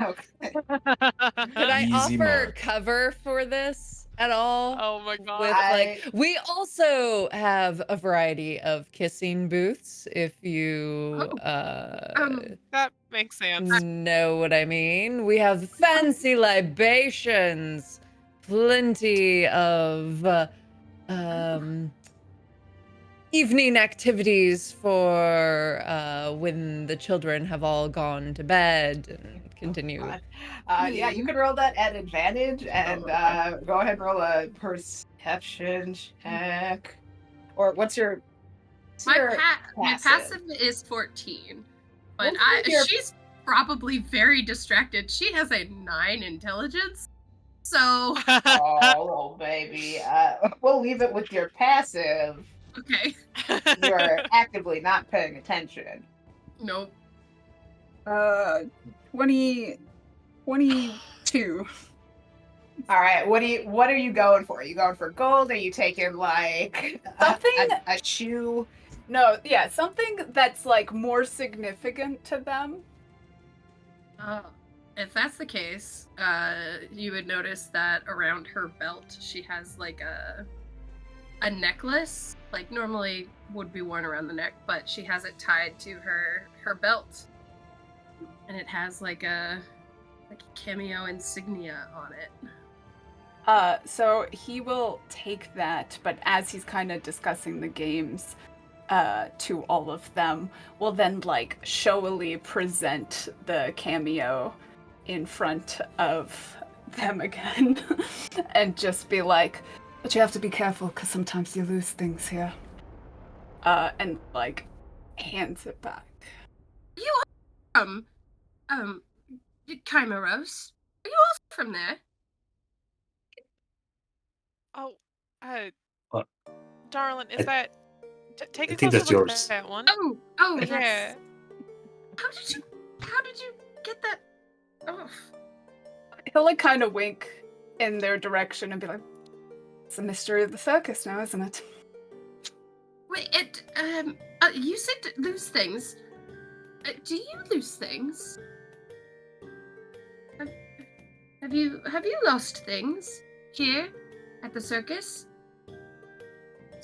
Okay. Could I Easy offer mark. cover for this at all? Oh my god. With like, we also have a variety of kissing booths. If you That makes sense. know what I mean. We have fancy libations, plenty of evening activities for when the children have all gone to bed and continue. Yeah, you can roll that at advantage and go ahead and roll a perception check. Or what's your My passive is 14, but she's probably very distracted. She has a 9 intelligence, so Oh, baby. We'll leave it with your passive. okay. You're actively not paying attention. Nope. 22. All right, what are you going for? Are you going for gold? Are you taking like Something- a shoe? No, yeah, something that's like more significant to them. If that's the case, you would notice that around her belt she has like a necklace, like normally would be worn around the neck, but she has it tied to her belt, and it has like a cameo insignia on it. So he will take that, but as he's kind of discussing the games to all of them, will then like showily present the cameo in front of them again and just be like, but you have to be careful because sometimes you lose things here. And like hands it back. You are Chimeros. Are you also from there? Oh, What? darling, is that? Take a I think closer that's look yours. at that one. Oh, Yeah. yes. How did you get that off? He'll like kind of wink in their direction and be like, it's a mystery of the circus now, isn't it? Wait, you said lose things. Do you lose things? Have you lost things here at the circus?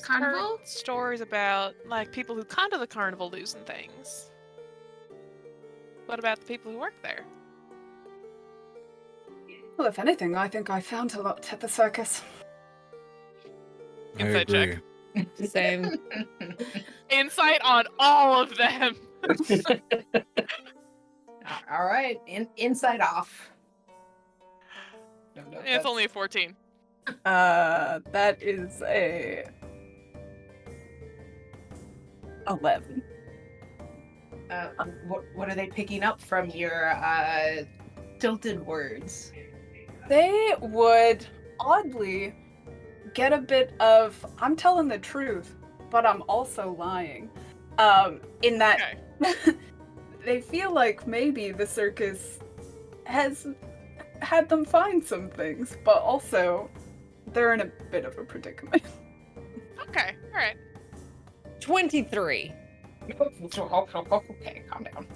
Carnival? Heard stories about like people who come to the carnival losing things. What about the people who work there? Well, if anything, I think I found a lot at the circus. I Insight check. agree. Same. Insight on all of them. All right, inside off. No, It's only a 14. That is a 11. What are they picking up from your tilted words? They would oddly get a bit of I'm telling the truth, but I'm also lying. In that they feel like maybe the circus has had them find some things, but also they're in a bit of a predicament. Okay, all right. 23. Okay, calm down.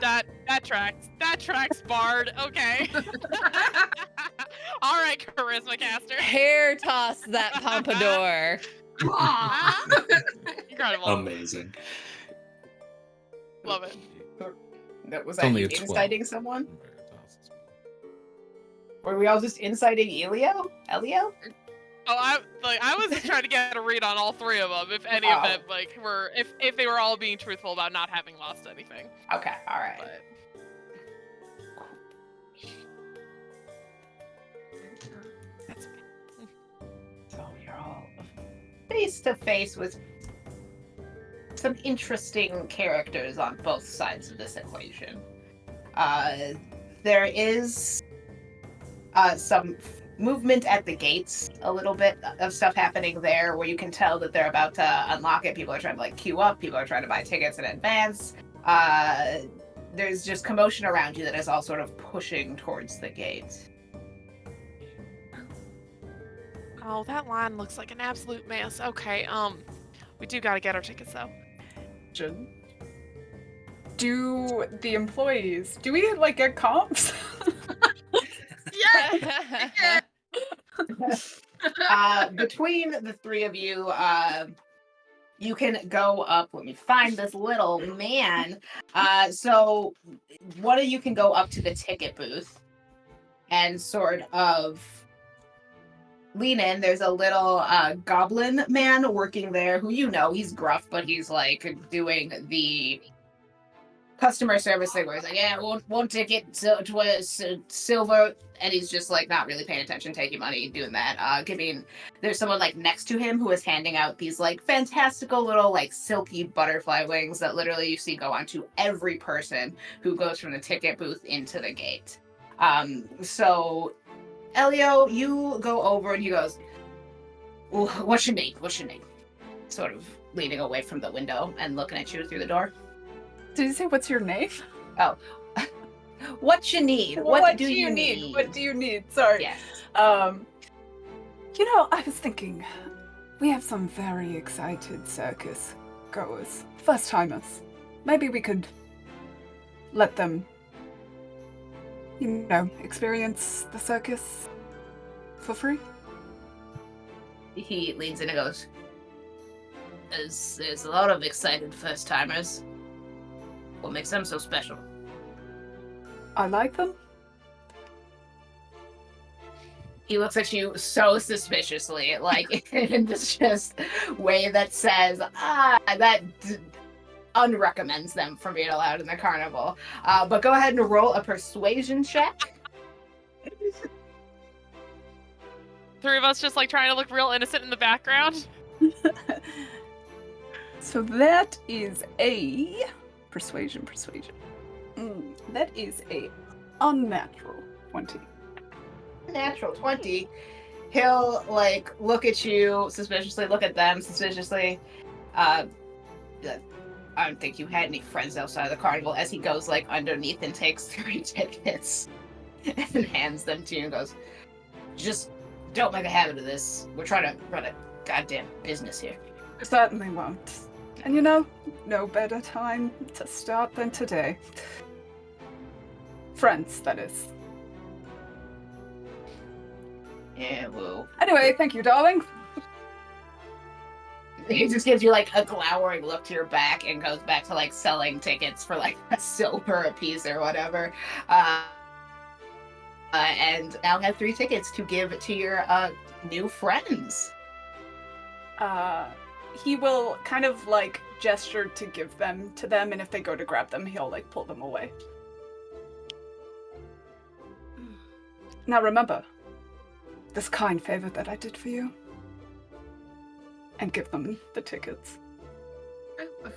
That tracks. That tracks, Bard. Okay. All right, charisma caster. Hair toss that pompadour. Incredible. Amazing. Love it. That was It's only a inciting 12. someone? Were we all just inciting Elio? Elio? Oh, I was just trying to get a read on all three of them. If any of them were, if they were all being truthful about not having lost anything. Okay, all right. But that's okay. So you're all face to face with some interesting characters on both sides of this equation. There is some movement at the gates, a little bit of stuff happening there where you can tell that they're about to unlock it. People are trying to like queue up, people are trying to buy tickets in advance. There's just commotion around you that is all sort of pushing towards the gate. Oh, that line looks like an absolute mess. Okay, we do gotta get our tickets though. Do the employees, do we like get comps? Yeah. Between the three of you, you can go up. Let me find this little man. So one of you can go up to the ticket booth and sort of lean in. There's a little goblin man working there who he's gruff, but he's like doing the customer service thing where he's like, yeah, one ticket, so silver, and he's just like not really paying attention, taking money, doing that. There's someone like next to him who is handing out these like fantastical little like silky butterfly wings that literally you see go onto every person who goes from the ticket booth into the gate. So Elio, you go over and he goes, what's your name? Sort of leaning away from the window and looking at you through the door. Did you say what's your name? Oh. What you need? What do you need? What do you need? Sorry. Yes. I was thinking, we have some very excited circus goers, first timers. Maybe we could let them, experience the circus for free. He leans in and goes, There's a lot of excited first timers. What makes them so special? I like them. He looks at you so suspiciously, like in this just way that says, that unrecommends them from being allowed in the carnival. But go ahead and roll a persuasion check. Three of us just like trying to look real innocent in the background. So that is a persuasion. That is a unnatural 20. Natural 20. He'll like look at you suspiciously, look at them suspiciously. I don't think you had any friends outside of the carnival, as he goes like underneath and takes 3 tickets and hands them to you and goes, just don't make a habit of this. We're trying to run a goddamn business here. Certainly won't. And no better time to start than today. Friends, that is. Yeah, well. Anyway, thank you, darling. He just gives you like a glowering look to your back and goes back to like selling tickets for like a silver a piece or whatever. And now have 3 tickets to give to your new friends. he will kind of like gesture to give them to them, and if they go to grab them, he'll like pull them away. Now remember, this kind favor that I did for you, and give them the tickets. Oh,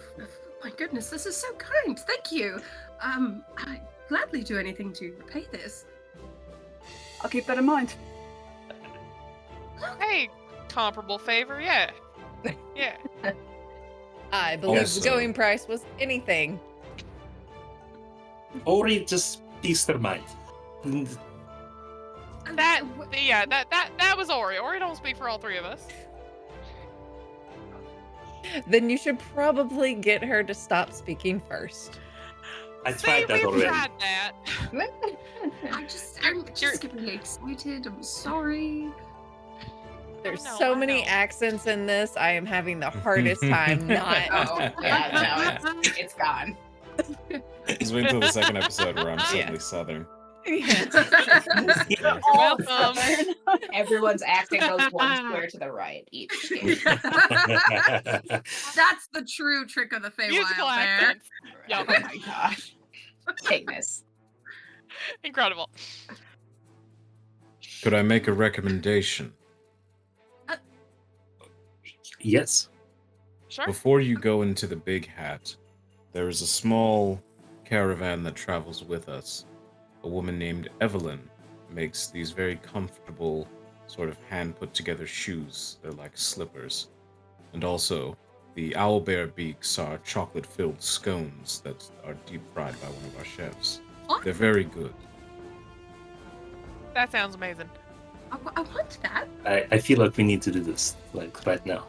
my goodness, this is so kind. Thank you. I'd gladly do anything to repay this. I'll keep that in mind. Hey, comparable favor, yeah. Yeah. I believe Also- the going price was anything. Ori, just peace their mind. That was Ori. Ori don't speak for all three of us. Then you should probably get her to stop speaking first. I See, tried that we've already. tried that. I'm just getting really excited. I'm sorry. There's know, so I many know. accents in this. I am having the hardest time not. Oh, yeah, no, it's gone. Just wait until the second episode where I'm suddenly Yeah. Southern. You're welcome. Everyone's acting goes one square to the right each game. That's the true trick of the Musical Feywild there. accents. Oh Yup. my gosh. Take this. Incredible. Could I make a recommendation? Yes. Sure. Before you go into the Big Hat, there is a small caravan that travels with us. A woman named Evelyn makes these very comfortable, sort of hand-put-together shoes. They're like slippers. And also, the owlbear beaks are chocolate-filled scones that are deep-fried by one of our chefs. What? They're very good. That sounds amazing. I want that. I feel like we need to do this, like, right now.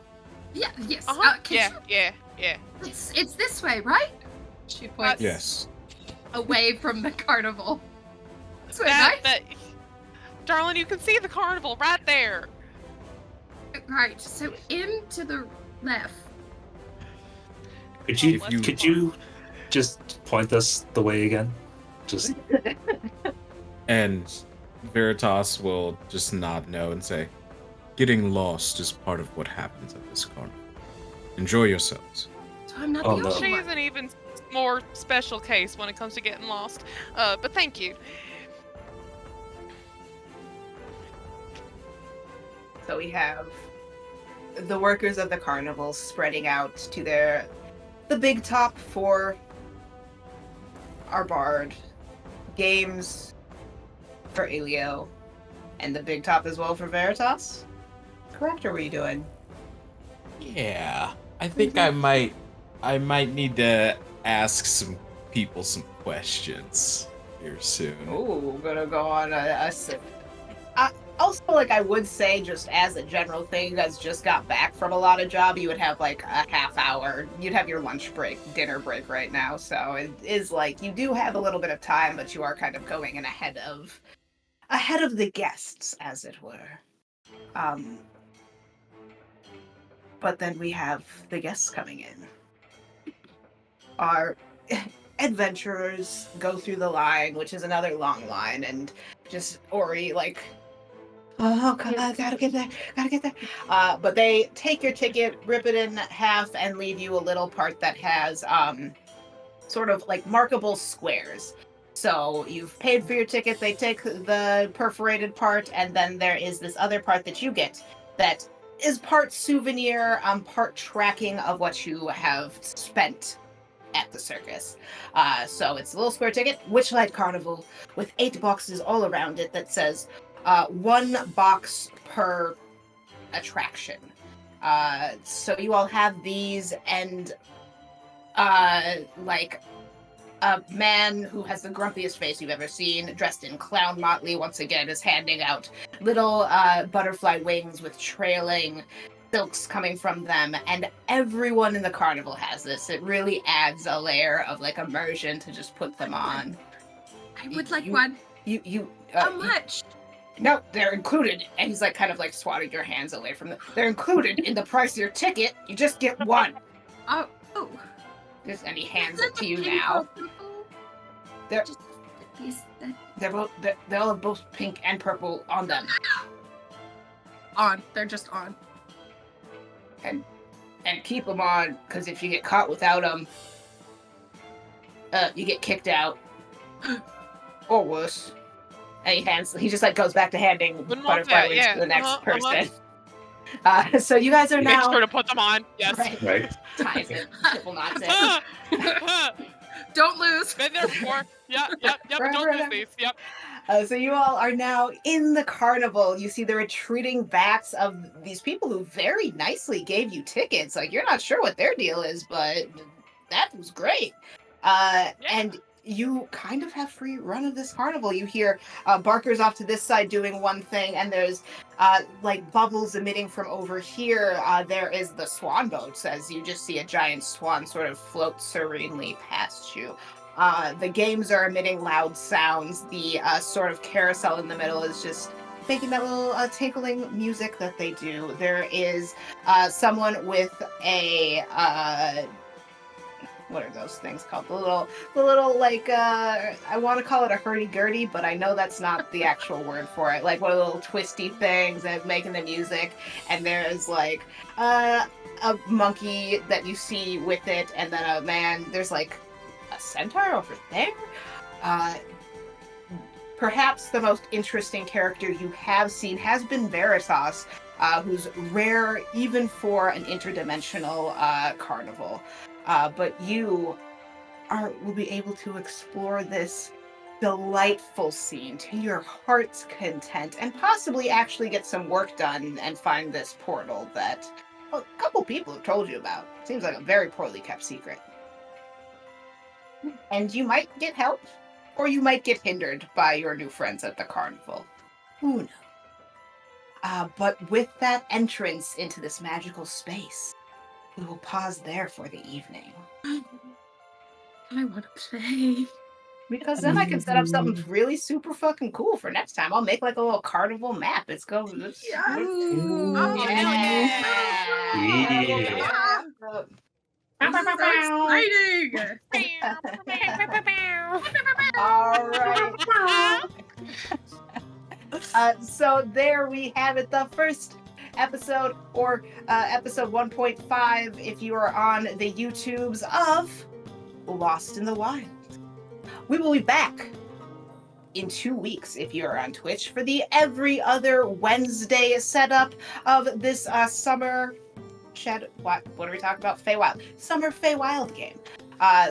Yeah, yes. Uh-huh. Can Yeah. you- It's this way, right? She points Yes. away from the carnival. This way, That, right? darling, you can see the carnival right there. Right, so in to the left. Could you, If you- could you just point us the way again? Just And Veritas will just nod no and say, getting lost is part of what happens at this carnival. Enjoy yourselves. So I'm not Oh, the no. only She's one. an even more special case when it comes to getting lost. But thank you. So we have the workers of the carnival spreading out to the big top for our bard, games for Elio, and the big top as well for Veritas. Correct, or what are you doing? Yeah, I think I might need to ask some people some questions here soon. Oh, gonna go on a sip. Also, like, I would say, just as a general thing, you guys just got back from a lot of job. You would have like a half hour. You'd have your lunch break, dinner break right now. So it is like you do have a little bit of time, but you are kind of going in ahead of the guests, as it were. But then we have the guests coming in. Our adventurers go through the line, which is another long line, and just Ori like, oh god, gotta get there. But they take your ticket, rip it in half, and leave you a little part that has sort of like markable squares. So you've paid for your ticket, they take the perforated part, and then there is this other part that you get that is part souvenir, part tracking of what you have spent at the circus. So it's a little square ticket, Witchlight Carnival, with 8 boxes all around it that says 1 box per attraction. So you all have these, and like a man who has the grumpiest face you've ever seen, dressed in clown motley, once again, is handing out little butterfly wings with trailing silks coming from them, and everyone in the carnival has this. It really adds a layer of like immersion to just put them on. I would like You- one. How You- much? no, they're included. And he's like kind of like swatting your hands away from them. They're included in the price of your ticket. You just get one. Oh. And he hands Isn't it to you pink now. or purple? They're Just these. they all have both pink and purple on them. On. They're just on. and keep them on, because if you get caught without them, you get kicked out, or worse. And he just like goes back to handing butterfly wings to the next person. So you guys are Make now. sure to put them on. Yes. Right. Ties it. Triple knots it. Don't lose. Been there before. Yep. Don't lose these. Yep. So you all are now in the carnival. You see the retreating backs of these people who very nicely gave you tickets. Like, you're not sure what their deal is, but that was great. And you kind of have free run of this carnival. You hear Barker's off to this side doing one thing, and there's like bubbles emitting from over here. There is the swan boats, as you just see a giant swan sort of float serenely past you. The games are emitting loud sounds. The sort of carousel in the middle is just making that little tinkling music that they do. There is someone with a what are those things called? The little like I want to call it a hurdy-gurdy, but I know that's not the actual word for it. Like one of the little twisty things and making the music. And there's like a monkey that you see with it, and then a man. There's like a centaur over there. Perhaps the most interesting character you have seen has been Veritas, who's rare even for an interdimensional carnival. But you will be able to explore this delightful scene to your heart's content, and possibly actually get some work done and find this portal that a couple people have told you about. Seems like a very poorly kept secret. And you might get help, or you might get hindered by your new friends at the carnival. Who knows? But with that entrance into this magical space, we will pause there for the evening. I want to play. Because then I can set up something really super fucking cool for next time. I'll make like a little carnival map. It's going. Yes. Ooh, Oh, yeah. This is so exciting. All right. So there we have it. The first episode, or episode 1.5, if you are on the YouTubes of Lost in the Wild. We will be back in 2 weeks if you're on Twitch for the every other Wednesday setup of this summer what are we talking about? Feywild. Summer Feywild game.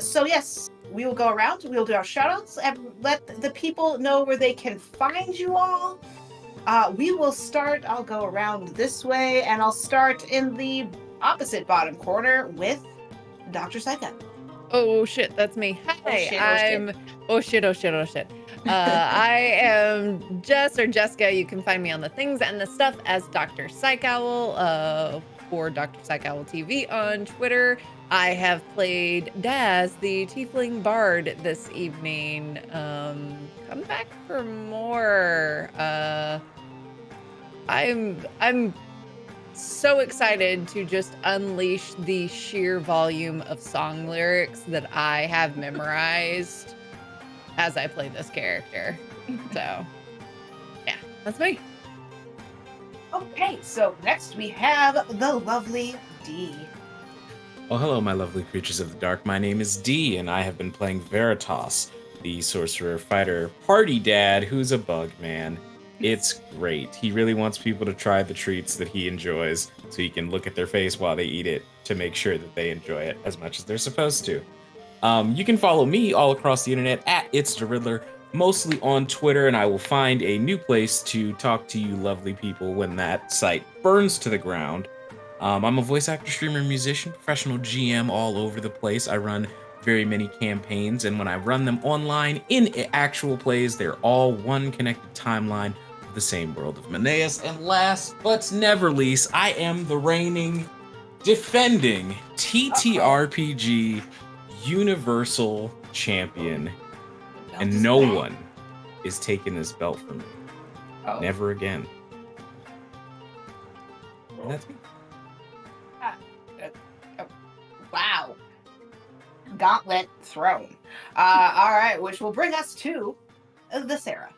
So yes, we will go around, we'll do our shoutouts, and let the people know where they can find you all. We will start, I'll go around this way, and I'll start in the opposite bottom corner with Dr. Psycho. Oh shit, that's me. Hi, oh shit. I am Jess, or Jessica. You can find me on the things and the stuff as Dr. Psychowl, for Dr. Psychowl TV on Twitter. I have played Daz, the Tiefling Bard, this evening. Come back for more. I'm so excited to just unleash the sheer volume of song lyrics that I have memorized as I play this character. So, yeah, that's me. Okay, so next we have the lovely D. Oh, hello, my lovely creatures of the dark. My name is D, and I have been playing Veritas, the sorcerer fighter party dad who's a bug man. It's great. He really wants people to try the treats that he enjoys so he can look at their face while they eat it to make sure that they enjoy it as much as they're supposed to. You can follow me all across the internet at It's the Riddler, mostly on Twitter, and I will find a new place to talk to you lovely people when that site burns to the ground. I'm a voice actor, streamer, musician, professional GM all over the place. I run very many campaigns, and when I run them online in actual plays, they're all one connected timeline of the same world of Maneus. And last but never least, I am the reigning, defending TTRPG Universal Champion, and no one is taking this belt from me. Never again. And that's me. Wow. Gauntlet thrown. All right, which will bring us to the Sarah.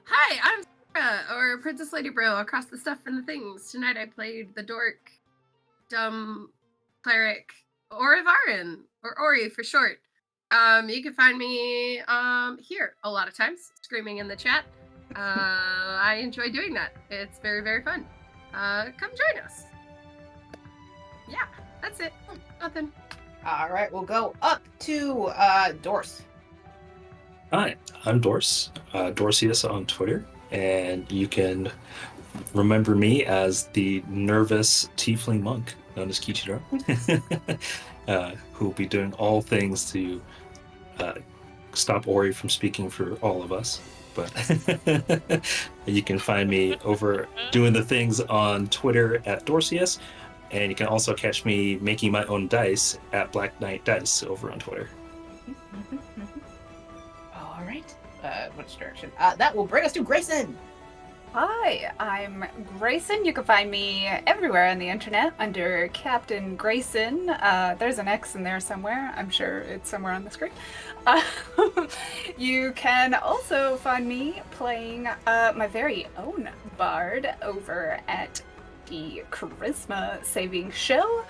Hi, I'm Sarah, or Princess Lady Bro, across the stuff and the things. Tonight I played the dork dumb cleric Orivarin, or Ori for short. You can find me here a lot of times, screaming in the chat. I enjoy doing that. It's very, very fun. Come join us. Yeah, that's it. Nothing. All right, we'll go up to Dorse. Hi, I'm Dorse, Dorsius on Twitter, and you can remember me as the nervous tiefling monk known as Kichiro, who will be doing all things to stop Ori from speaking for all of us. But you can find me over doing the things on Twitter at Dorsius, and you can also catch me making my own dice at Black Knight Dice over on Twitter. All right. Which direction? That will bring us to Grayson. Hi, I'm Grayson. You can find me everywhere on the internet under Captain Grayson. There's an X in there somewhere. I'm sure it's somewhere on the screen. You can also find me playing my very own bard over at the Charisma Saving Show,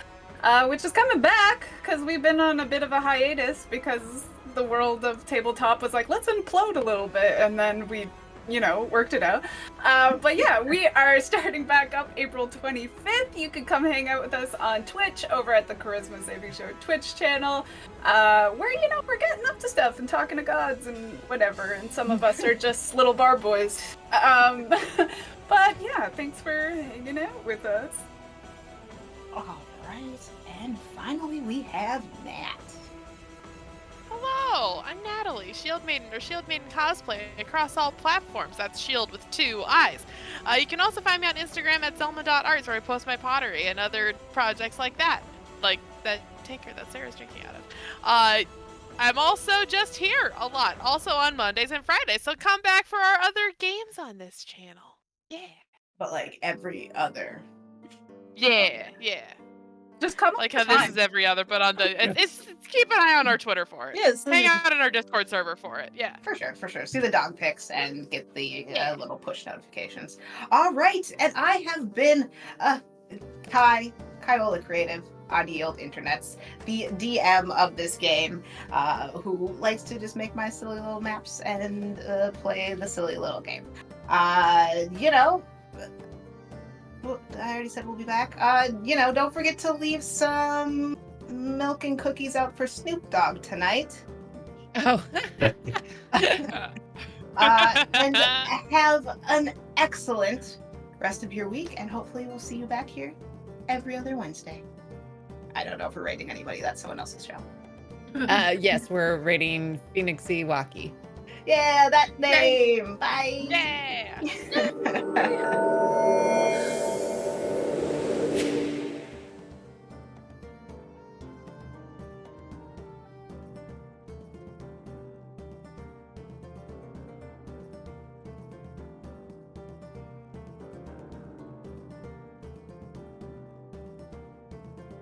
which is coming back because we've been on a bit of a hiatus because the world of tabletop was like, let's implode a little bit, and then we worked it out. But yeah, we are starting back up April 25th. You can come hang out with us on Twitch over at the Charisma Saving Show Twitch channel, where, we're getting up to stuff and talking to gods and whatever, and some of us are just little bar boys. But yeah, thanks for hanging out with us. All right, and finally we have Nat. Hello, I'm Natalie, Shield Maiden or Shield Maiden cosplay across all platforms. That's Shield with 2 eyes. You can also find me on Instagram at zelma.arts, where I post my pottery and other projects like that. Like that tanker that Sarah's drinking out of. I'm also just here a lot, also on Mondays and Fridays, so come back for our other games on this channel. Yeah. But like every other. Yeah. Just come like how this is every other, but on the it's keep an eye on our Twitter for it. Yes, hang out in our Discord server for it. Yeah, for sure. See the dog pics and get the little push notifications. All right, and I have been Kyola Creative on Yield Internets, the DM of this game, who likes to just make my silly little maps and play the silly little game. Well, I already said we'll be back. Don't forget to leave some milk and cookies out for Snoop Dogg tonight. Oh. And have an excellent rest of your week, and hopefully we'll see you back here every other Wednesday. I don't know if we're rating anybody. That's someone else's show. Yes, we're rating Phoenix Iwaki. Yeah, that name. Bye. Yeah.